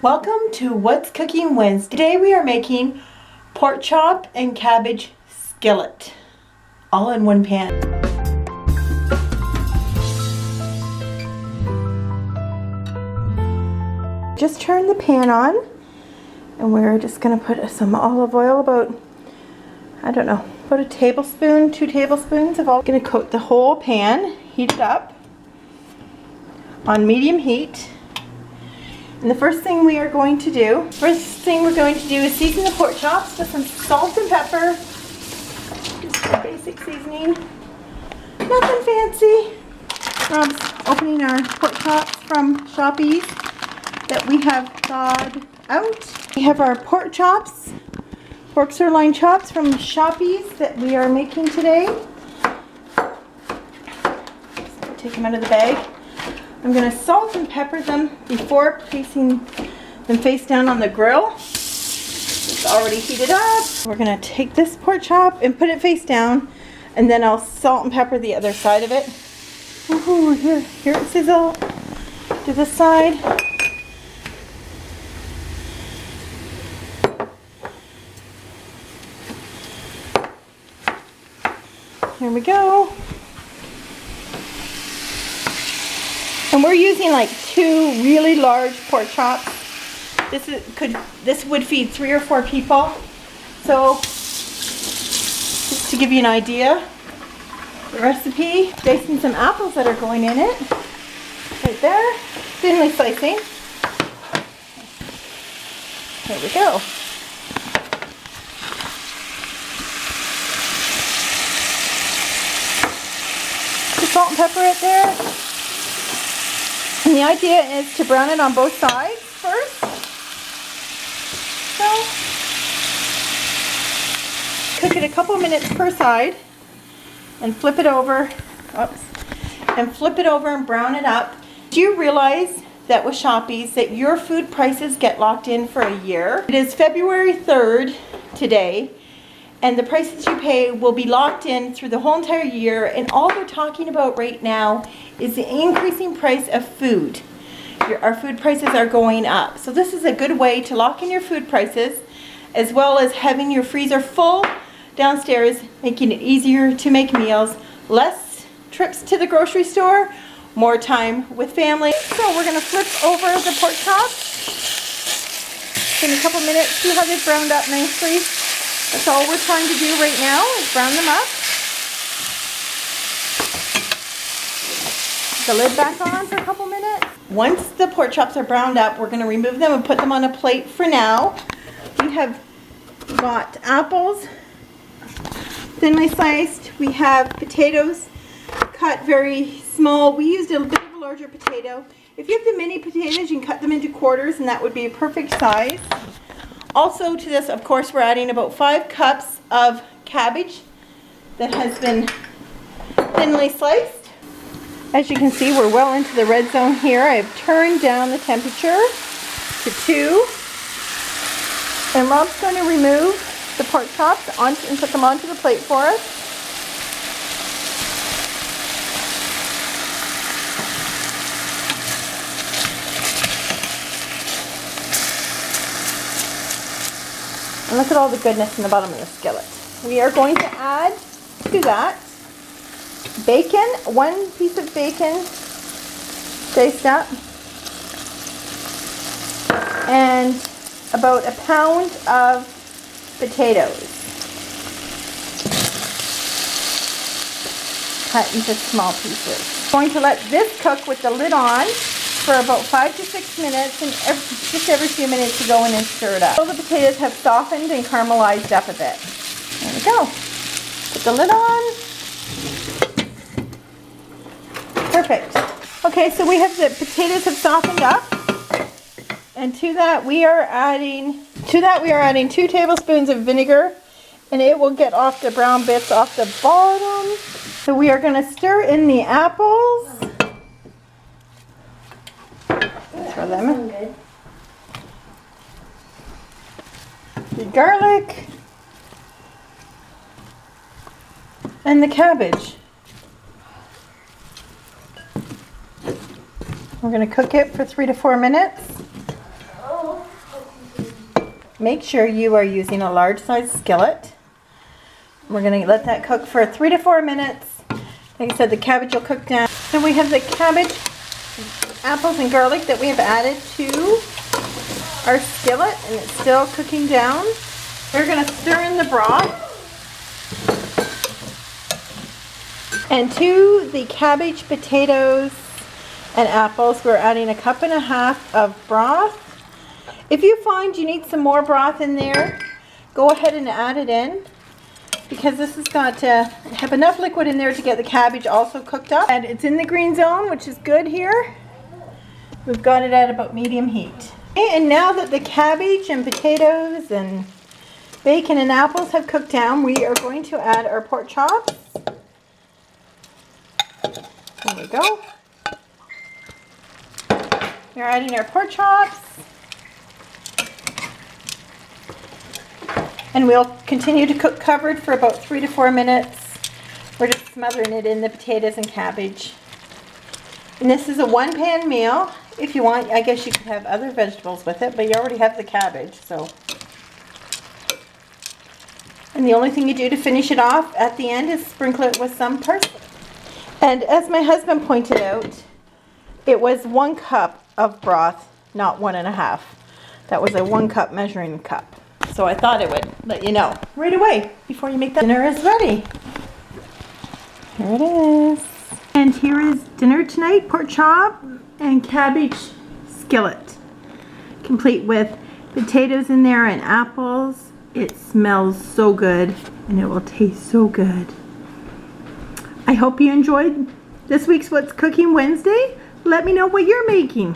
Welcome to What's Cooking Wednesday. Today we are making pork chop and cabbage skillet, all in one pan. Just turn the pan on, and we're just going to put some olive oil, about a tablespoon, 2 tablespoons of olive. I'm going to coat the whole pan, heat it up on medium heat. And the first thing we're going to do is season the pork chops with some salt and pepper. Just a basic seasoning. Nothing fancy. Opening our pork chops from Shoppies that we have thawed out. We have our pork sirloin chops from Shoppies that we are making today. So take them out of the bag. I'm going to salt and pepper them before placing them face down on the grill. It's already heated up. We're going to take this pork chop and put it face down, and then I'll salt and pepper the other side of it. Ooh, here it sizzle to this side. Here we go. And we're using like 2 really large pork chops. This would feed 3 or 4 people. So just to give you an idea, the recipe, dicing some apples that are going in it. Right there, thinly slicing. There we go. Just salt and pepper it there. And the idea is to brown it on both sides first. So, cook it a couple minutes per side and flip it over. And brown it up. Do you realize that with Shoppies that your food prices get locked in for a year? It is February 3rd today, and the prices you pay will be locked in through the whole entire year, and all we're talking about right now is the increasing price of food. Our food prices are going up. So this is a good way to lock in your food prices, as well as having your freezer full downstairs, making it easier to make meals, less trips to the grocery store, more time with family. So we're going to flip over the pork chops. In a couple minutes, see how they've browned up nicely. That's all we're trying to do right now, is brown them up. The lid back on for a couple minutes. Once the pork chops are browned up, we're going to remove them and put them on a plate for now. We have got apples, thinly sliced. We have potatoes cut very small. We used a bit of a larger potato. If you have the mini potatoes, you can cut them into quarters, and that would be a perfect size. Also to this, of course, we're adding about 5 cups of cabbage that has been thinly sliced. As you can see, we're well into the red zone here. I've turned down the temperature to 2. And Rob's going to remove the pork chops and put them onto the plate for us. And look at all the goodness in the bottom of the skillet. We are going to add to that bacon, 1 piece of bacon diced up, and about 1 pound of potatoes cut into small pieces. I'm going to let this cook with the lid on for about 5 to 6 minutes, and just every few minutes to go in and stir it up. All the potatoes have softened and caramelized up a bit. There we go. Put the lid on. Perfect. Okay, so we have the potatoes have softened up, and to that we are adding 2 tablespoons of vinegar, and it will get off the brown bits off the bottom. So we are going to stir in the apples. For them. The garlic and the cabbage. We're going to cook it for 3 to 4 minutes. make sure you are using a large size skillet. We're going to let that cook for 3 to 4 minutes. Like I said, the cabbage will cook down. So we have the cabbage, apples, and garlic that we have added to our skillet, and it's still cooking down. We're going to stir in the broth. And to the cabbage, potatoes, and apples, we're adding 1.5 cups of broth. If you find you need some more broth in there, go ahead and add it in, because this has got to have enough liquid in there to get the cabbage also cooked up. And it's in the green zone, which is good here. We've got it at about medium heat. Okay, and now that the cabbage and potatoes and bacon and apples have cooked down, we are going to add our pork chops. There we go. We're adding our pork chops. And we'll continue to cook covered for about 3 to 4 minutes. We're just smothering it in the potatoes and cabbage. And this is a 1-pan meal. If you want, I guess you could have other vegetables with it, but you already have the cabbage, so. And the only thing you do to finish it off at the end is sprinkle it with some parsley. And as my husband pointed out, it was 1 cup of broth, not 1.5. That was a 1 cup measuring cup. So I thought it would let you know right away before you make that. Dinner is ready. Here it is. And here is dinner tonight, pork chop and cabbage skillet. Complete with potatoes in there and apples. It smells so good and it will taste so good. I hope you enjoyed this week's What's Cooking Wednesday. Let me know what you're making.